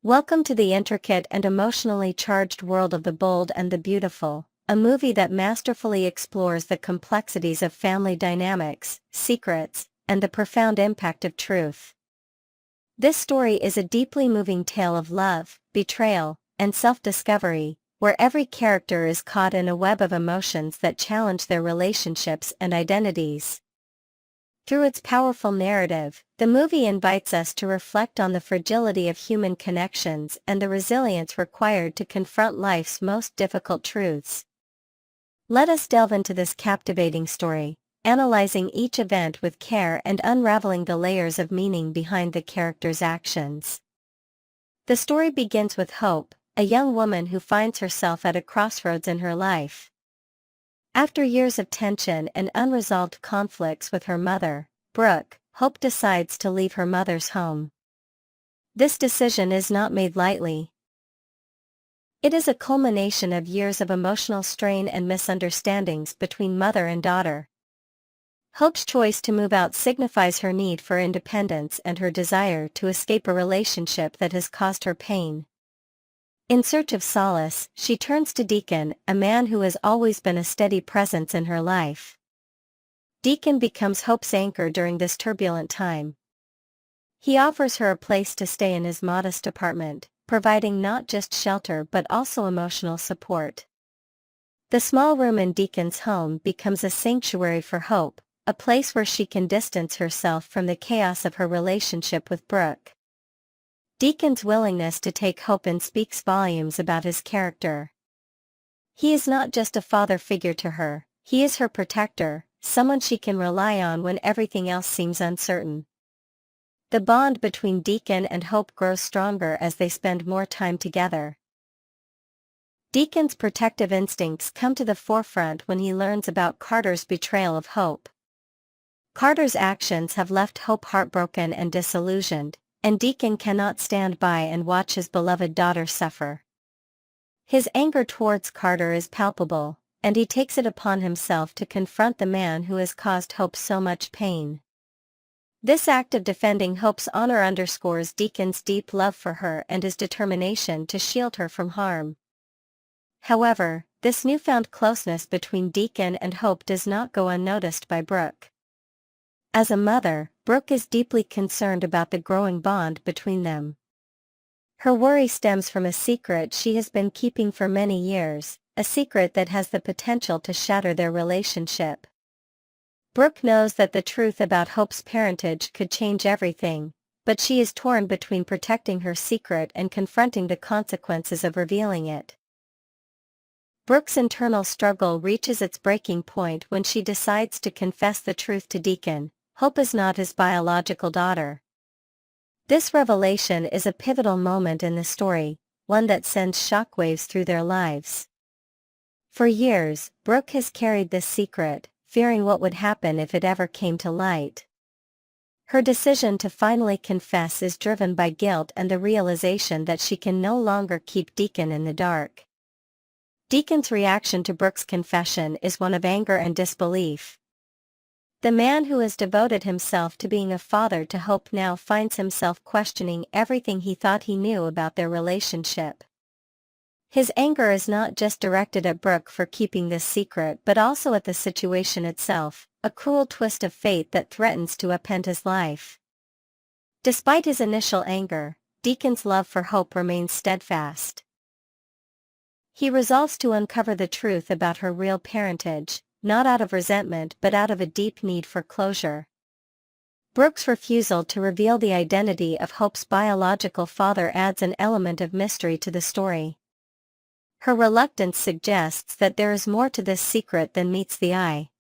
Welcome to the intricate and emotionally charged world of The Bold and the Beautiful, a movie that masterfully explores the complexities of family dynamics, secrets, and the profound impact of truth. This story is a deeply moving tale of love, betrayal, and self-discovery, where every character is caught in a web of emotions that challenge their relationships and identities. Through its powerful narrative, the movie invites us to reflect on the fragility of human connections and the resilience required to confront life's most difficult truths. Let us delve into this captivating story, analyzing each event with care and unraveling the layers of meaning behind the characters' actions. The story begins with Hope, a young woman who finds herself at a crossroads in her life. After years of tension and unresolved conflicts with her mother, Brooke, Hope decides to leave her mother's home. This decision is not made lightly. It is a culmination of years of emotional strain and misunderstandings between mother and daughter. Hope's choice to move out signifies her need for independence and her desire to escape a relationship that has caused her pain. In search of solace, she turns to Deacon, a man who has always been a steady presence in her life. Deacon becomes Hope's anchor during this turbulent time. He offers her a place to stay in his modest apartment, providing not just shelter but also emotional support. The small room in Deacon's home becomes a sanctuary for Hope, a place where she can distance herself from the chaos of her relationship with Brooke. Deacon's willingness to take Hope in speaks volumes about his character. He is not just a father figure to her, he is her protector, someone she can rely on when everything else seems uncertain. The bond between Deacon and Hope grows stronger as they spend more time together. Deacon's protective instincts come to the forefront when he learns about Carter's betrayal of Hope. Carter's actions have left Hope heartbroken and disillusioned, and Deacon cannot stand by and watch his beloved daughter suffer. His anger towards Carter is palpable, and he takes it upon himself to confront the man who has caused Hope so much pain. This act of defending Hope's honor underscores Deacon's deep love for her and his determination to shield her from harm. However, this newfound closeness between Deacon and Hope does not go unnoticed by Brooke. As a mother, Brooke is deeply concerned about the growing bond between them. Her worry stems from a secret she has been keeping for many years, a secret that has the potential to shatter their relationship. Brooke knows that the truth about Hope's parentage could change everything, but she is torn between protecting her secret and confronting the consequences of revealing it. Brooke's internal struggle reaches its breaking point when she decides to confess the truth to Deacon. Hope is not his biological daughter. This revelation is a pivotal moment in the story, one that sends shockwaves through their lives. For years, Brooke has carried this secret, fearing what would happen if it ever came to light. Her decision to finally confess is driven by guilt and the realization that she can no longer keep Deacon in the dark. Deacon's reaction to Brooke's confession is one of anger and disbelief. The man who has devoted himself to being a father to Hope now finds himself questioning everything he thought he knew about their relationship. His anger is not just directed at Brooke for keeping this secret but also at the situation itself, a cruel twist of fate that threatens to upend his life. Despite his initial anger, Deacon's love for Hope remains steadfast. He resolves to uncover the truth about her real parentage, not out of resentment but out of a deep need for closure. Brooke's refusal to reveal the identity of Hope's biological father adds an element of mystery to the story. Her reluctance suggests that there is more to this secret than meets the eye.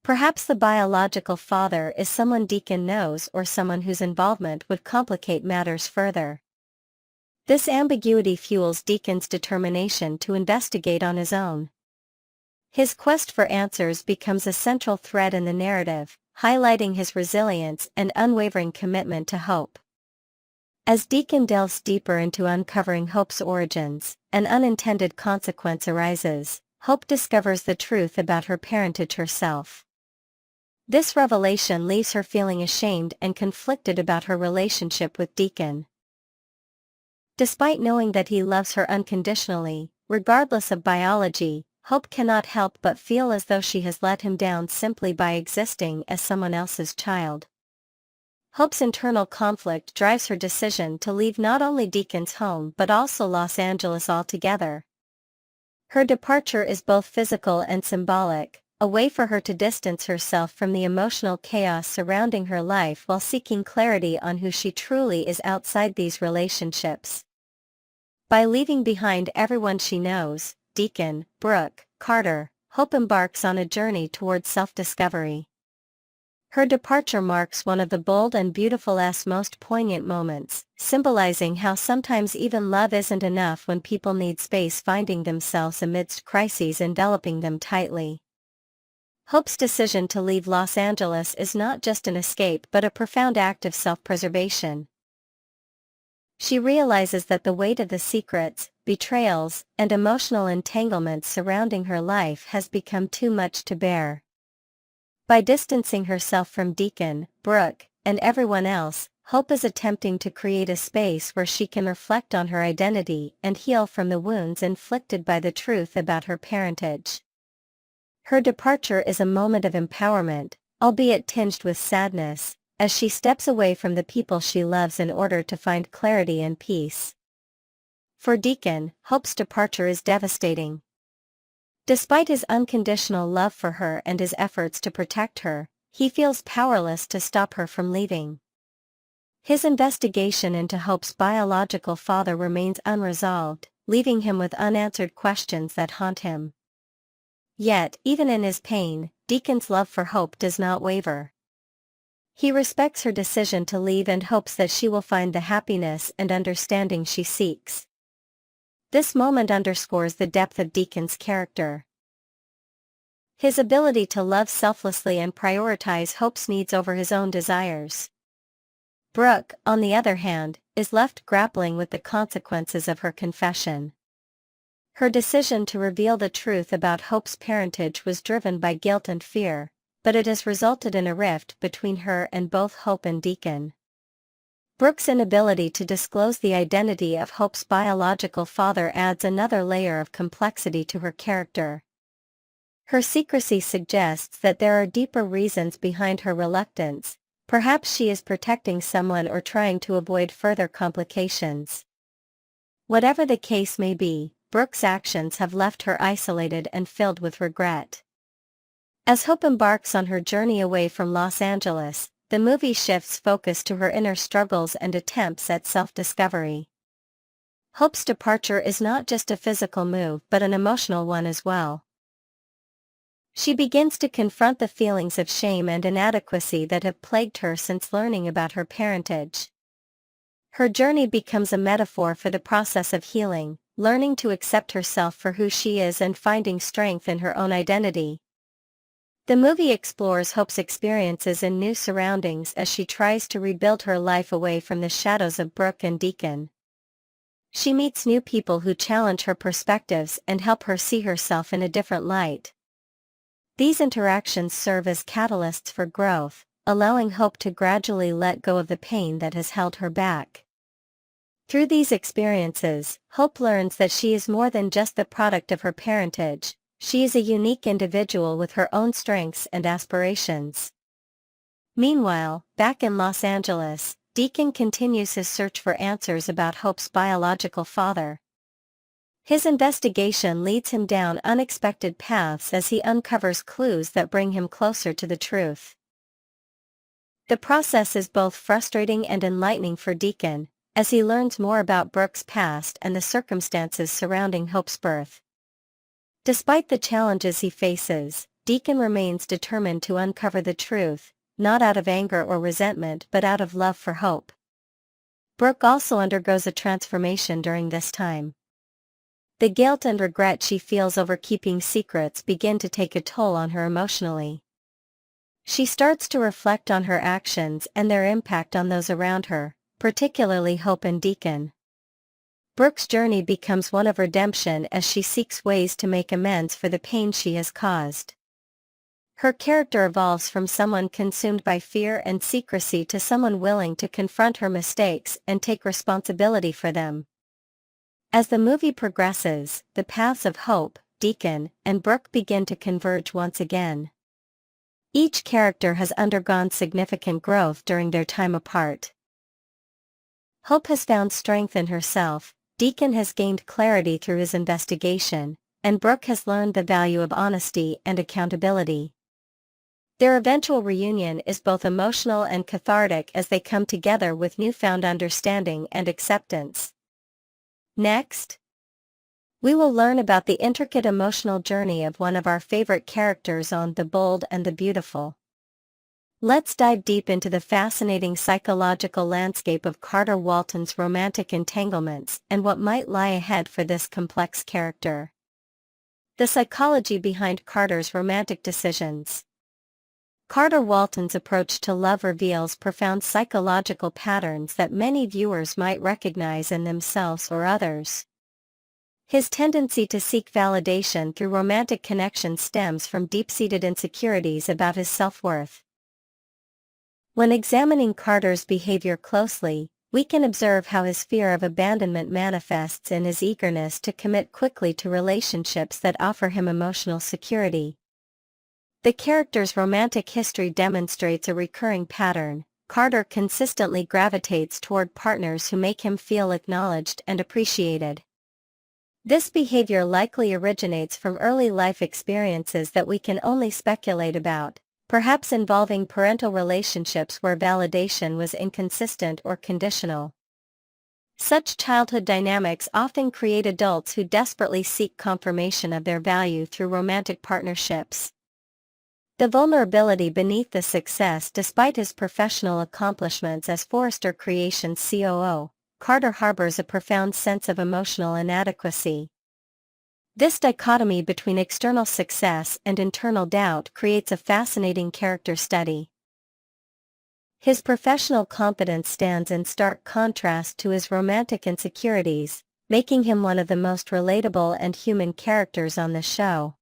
Perhaps the biological father is someone Deacon knows or someone whose involvement would complicate matters further. This ambiguity fuels Deacon's determination to investigate on his own. His quest for answers becomes a central thread in the narrative, highlighting his resilience and unwavering commitment to Hope. As Deacon delves deeper into uncovering Hope's origins, an unintended consequence arises. Hope discovers the truth about her parentage herself. This revelation leaves her feeling ashamed and conflicted about her relationship with Deacon. Despite knowing that he loves her unconditionally, regardless of biology, Hope cannot help but feel as though she has let him down simply by existing as someone else's child. Hope's internal conflict drives her decision to leave not only Deacon's home but also Los Angeles altogether. Her departure is both physical and symbolic, a way for her to distance herself from the emotional chaos surrounding her life while seeking clarity on who she truly is outside these relationships. By leaving behind everyone she knows, Deacon, Brooke, Carter, Hope embarks on a journey towards self-discovery. Her departure marks one of the bold and beautiful's most poignant moments, symbolizing how sometimes even love isn't enough when people need space, finding themselves amidst crises enveloping them tightly. Hope's decision to leave Los Angeles is not just an escape but a profound act of self-preservation. She realizes that the weight of the secrets, betrayals, and emotional entanglements surrounding her life has become too much to bear. By distancing herself from Deacon, Brooke, and everyone else, Hope is attempting to create a space where she can reflect on her identity and heal from the wounds inflicted by the truth about her parentage. Her departure is a moment of empowerment, albeit tinged with sadness, as she steps away from the people she loves in order to find clarity and peace. For Deacon, Hope's departure is devastating. Despite his unconditional love for her and his efforts to protect her, he feels powerless to stop her from leaving. His investigation into Hope's biological father remains unresolved, leaving him with unanswered questions that haunt him. Yet, even in his pain, Deacon's love for Hope does not waver. He respects her decision to leave and hopes that she will find the happiness and understanding she seeks. This moment underscores the depth of Deacon's character. His ability to love selflessly and prioritize Hope's needs over his own desires. Brooke, on the other hand, is left grappling with the consequences of her confession. Her decision to reveal the truth about Hope's parentage was driven by guilt and fear, but it has resulted in a rift between her and both Hope and Deacon. Brooke's inability to disclose the identity of Hope's biological father adds another layer of complexity to her character. Her secrecy suggests that there are deeper reasons behind her reluctance. Perhaps she is protecting someone or trying to avoid further complications. Whatever the case may be, Brooke's actions have left her isolated and filled with regret. As Hope embarks on her journey away from Los Angeles, the movie shifts focus to her inner struggles and attempts at self-discovery. Hope's departure is not just a physical move but an emotional one as well. She begins to confront the feelings of shame and inadequacy that have plagued her since learning about her parentage. Her journey becomes a metaphor for the process of healing, learning to accept herself for who she is and finding strength in her own identity. The movie explores Hope's experiences in new surroundings as she tries to rebuild her life away from the shadows of Brooke and Deacon. She meets new people who challenge her perspectives and help her see herself in a different light. These interactions serve as catalysts for growth, allowing Hope to gradually let go of the pain that has held her back. Through these experiences, Hope learns that she is more than just the product of her parentage. She is a unique individual with her own strengths and aspirations. Meanwhile, back in Los Angeles, Deacon continues his search for answers about Hope's biological father. His investigation leads him down unexpected paths as he uncovers clues that bring him closer to the truth. The process is both frustrating and enlightening for Deacon, as he learns more about Brooke's past and the circumstances surrounding Hope's birth. Despite the challenges he faces, Deacon remains determined to uncover the truth, not out of anger or resentment but out of love for Hope. Brooke also undergoes a transformation during this time. The guilt and regret she feels over keeping secrets begin to take a toll on her emotionally. She starts to reflect on her actions and their impact on those around her, particularly Hope and Deacon. Brooke's journey becomes one of redemption as she seeks ways to make amends for the pain she has caused. Her character evolves from someone consumed by fear and secrecy to someone willing to confront her mistakes and take responsibility for them. As the movie progresses, the paths of Hope, Deacon, and Brooke begin to converge once again. Each character has undergone significant growth during their time apart. Hope has found strength in herself, Deacon has gained clarity through his investigation, and Brooke has learned the value of honesty and accountability. Their eventual reunion is both emotional and cathartic as they come together with newfound understanding and acceptance. Next, we will learn about the intricate emotional journey of one of our favorite characters on The Bold and the Beautiful. Let's dive deep into the fascinating psychological landscape of Carter Walton's romantic entanglements and what might lie ahead for this complex character. The psychology behind Carter's romantic decisions. Carter Walton's approach to love reveals profound psychological patterns that many viewers might recognize in themselves or others. His tendency to seek validation through romantic connections stems from deep-seated insecurities about his self-worth. When examining Carter's behavior closely, we can observe how his fear of abandonment manifests in his eagerness to commit quickly to relationships that offer him emotional security. The character's romantic history demonstrates a recurring pattern. Carter consistently gravitates toward partners who make him feel acknowledged and appreciated. This behavior likely originates from early life experiences that we can only speculate about, perhaps involving parental relationships where validation was inconsistent or conditional. Such childhood dynamics often create adults who desperately seek confirmation of their value through romantic partnerships. The vulnerability beneath the success. Despite his professional accomplishments as Forrester Creations COO, Carter harbors a profound sense of emotional inadequacy. This dichotomy between external success and internal doubt creates a fascinating character study. His professional competence stands in stark contrast to his romantic insecurities, making him one of the most relatable and human characters on the show.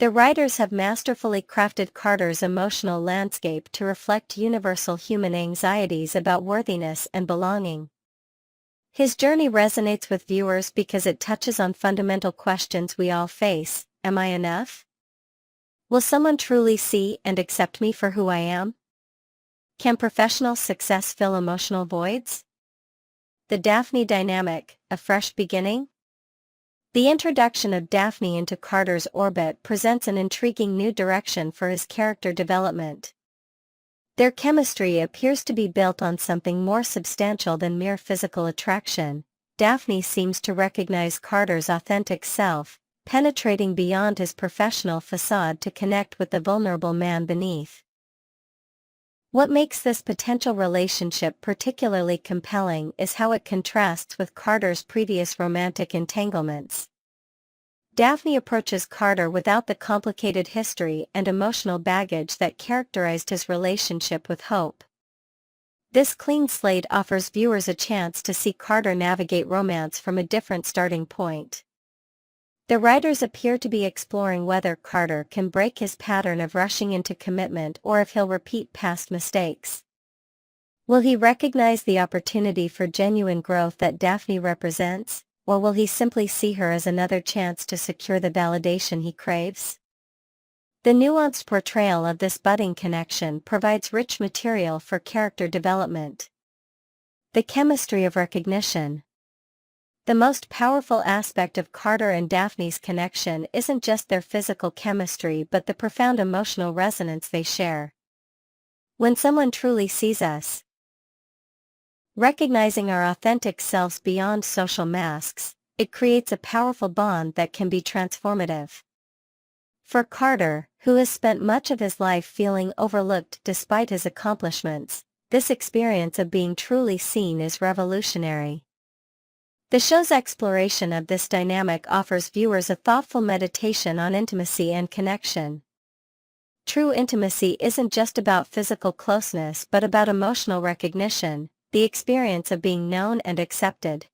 The writers have masterfully crafted Carter's emotional landscape to reflect universal human anxieties about worthiness and belonging. His journey resonates with viewers because it touches on fundamental questions we all face. Am I enough? Will someone truly see and accept me for who I am? Can professional success fill emotional voids? The Daphne dynamic, a fresh beginning? The introduction of Daphne into Carter's orbit presents an intriguing new direction for his character development. Their chemistry appears to be built on something more substantial than mere physical attraction. Daphne seems to recognize Carter's authentic self, penetrating beyond his professional facade to connect with the vulnerable man beneath. What makes this potential relationship particularly compelling is how it contrasts with Carter's previous romantic entanglements. Daphne approaches Carter without the complicated history and emotional baggage that characterized his relationship with Hope. This clean slate offers viewers a chance to see Carter navigate romance from a different starting point. The writers appear to be exploring whether Carter can break his pattern of rushing into commitment or if he'll repeat past mistakes. Will he recognize the opportunity for genuine growth that Daphne represents, or will he simply see her as another chance to secure the validation he craves? The nuanced portrayal of this budding connection provides rich material for character development. The chemistry of recognition. The most powerful aspect of Carter and Daphne's connection isn't just their physical chemistry but the profound emotional resonance they share. When someone truly sees us, recognizing our authentic selves beyond social masks, it creates a powerful bond that can be transformative. For Carter, who has spent much of his life feeling overlooked despite his accomplishments, this experience of being truly seen is revolutionary. The show's exploration of this dynamic offers viewers a thoughtful meditation on intimacy and connection. True intimacy isn't just about physical closeness but about emotional recognition, the experience of being known and accepted.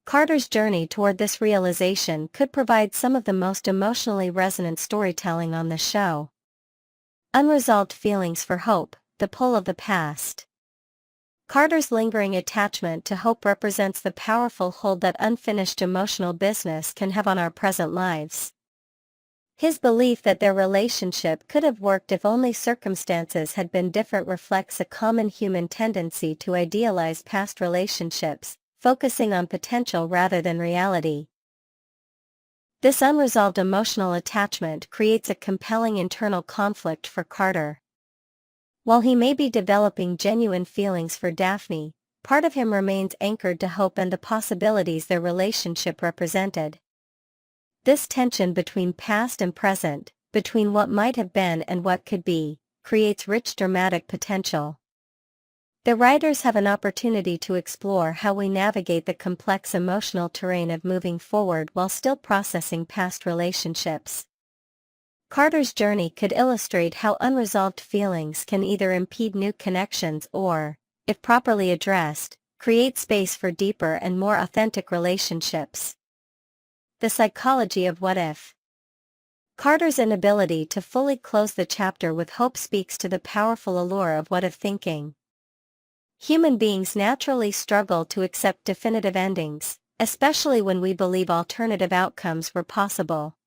Carter's journey toward this realization could provide some of the most emotionally resonant storytelling on the show. Unresolved feelings for Hope, the pull of the past. Carter's lingering attachment to hope represents the powerful hold that unfinished emotional business can have on our present lives. His belief that their relationship could have worked if only circumstances had been different reflects a common human tendency to idealize past relationships, focusing on potential rather than reality. This unresolved emotional attachment creates a compelling internal conflict for Carter. While he may be developing genuine feelings for Daphne, part of him remains anchored to hope and the possibilities their relationship represented. This tension between past and present, between what might have been and what could be, creates rich dramatic potential. The writers have an opportunity to explore how we navigate the complex emotional terrain of moving forward while still processing past relationships. Carter's journey could illustrate how unresolved feelings can either impede new connections or, if properly addressed, create space for deeper and more authentic relationships. The psychology of what if. Carter's inability to fully close the chapter with hope speaks to the powerful allure of what if thinking. Human beings naturally struggle to accept definitive endings, especially when we believe alternative outcomes were possible.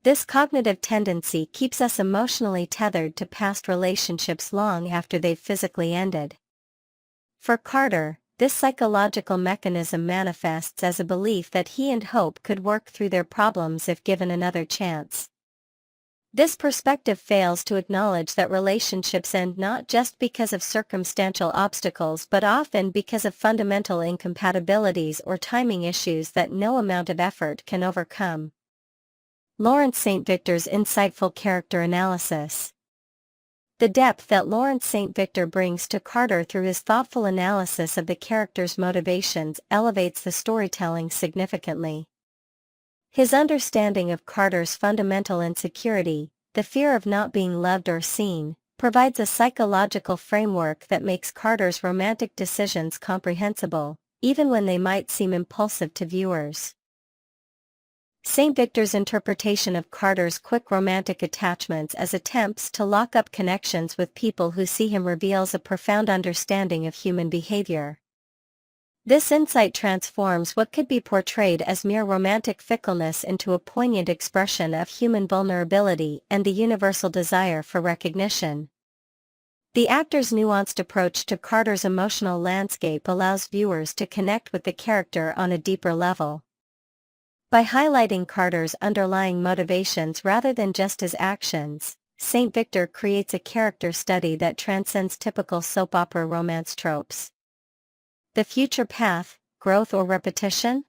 This cognitive tendency keeps us emotionally tethered to past relationships long after they've physically ended. For Carter, this psychological mechanism manifests as a belief that he and Hope could work through their problems if given another chance. This perspective fails to acknowledge that relationships end not just because of circumstantial obstacles but often because of fundamental incompatibilities or timing issues that no amount of effort can overcome. Lawrence St. Victor's insightful character analysis. The depth that Lawrence St. Victor brings to Carter through his thoughtful analysis of the character's motivations elevates the storytelling significantly. His understanding of Carter's fundamental insecurity, the fear of not being loved or seen, provides a psychological framework that makes Carter's romantic decisions comprehensible, even when they might seem impulsive to viewers. St. Victor's interpretation of Carter's quick romantic attachments as attempts to lock up connections with people who see him reveals a profound understanding of human behavior. This insight transforms what could be portrayed as mere romantic fickleness into a poignant expression of human vulnerability and the universal desire for recognition. The actor's nuanced approach to Carter's emotional landscape allows viewers to connect with the character on a deeper level. By highlighting Carter's underlying motivations rather than just his actions, St. Victor creates a character study that transcends typical soap opera romance tropes. The future path, growth or repetition?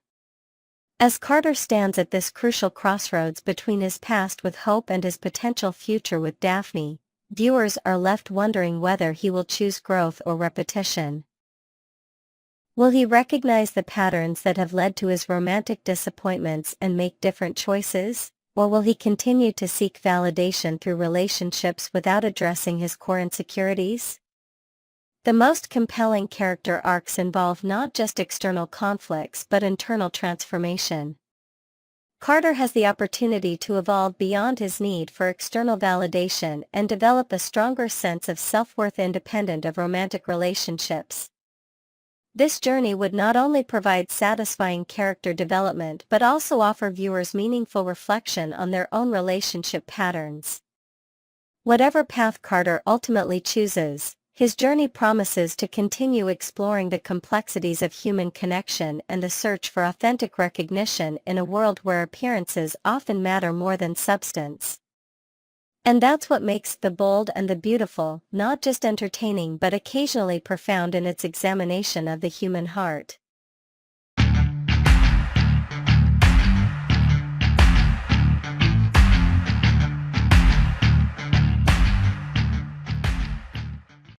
As Carter stands at this crucial crossroads between his past with Hope and his potential future with Daphne, viewers are left wondering whether he will choose growth or repetition. Will he recognize the patterns that have led to his romantic disappointments and make different choices, or will he continue to seek validation through relationships without addressing his core insecurities? The most compelling character arcs involve not just external conflicts but internal transformation. Carter has the opportunity to evolve beyond his need for external validation and develop a stronger sense of self-worth independent of romantic relationships. This journey would not only provide satisfying character development but also offer viewers meaningful reflection on their own relationship patterns. Whatever path Carter ultimately chooses, his journey promises to continue exploring the complexities of human connection and the search for authentic recognition in a world where appearances often matter more than substance. And that's what makes The Bold and the Beautiful not just entertaining but occasionally profound in its examination of the human heart.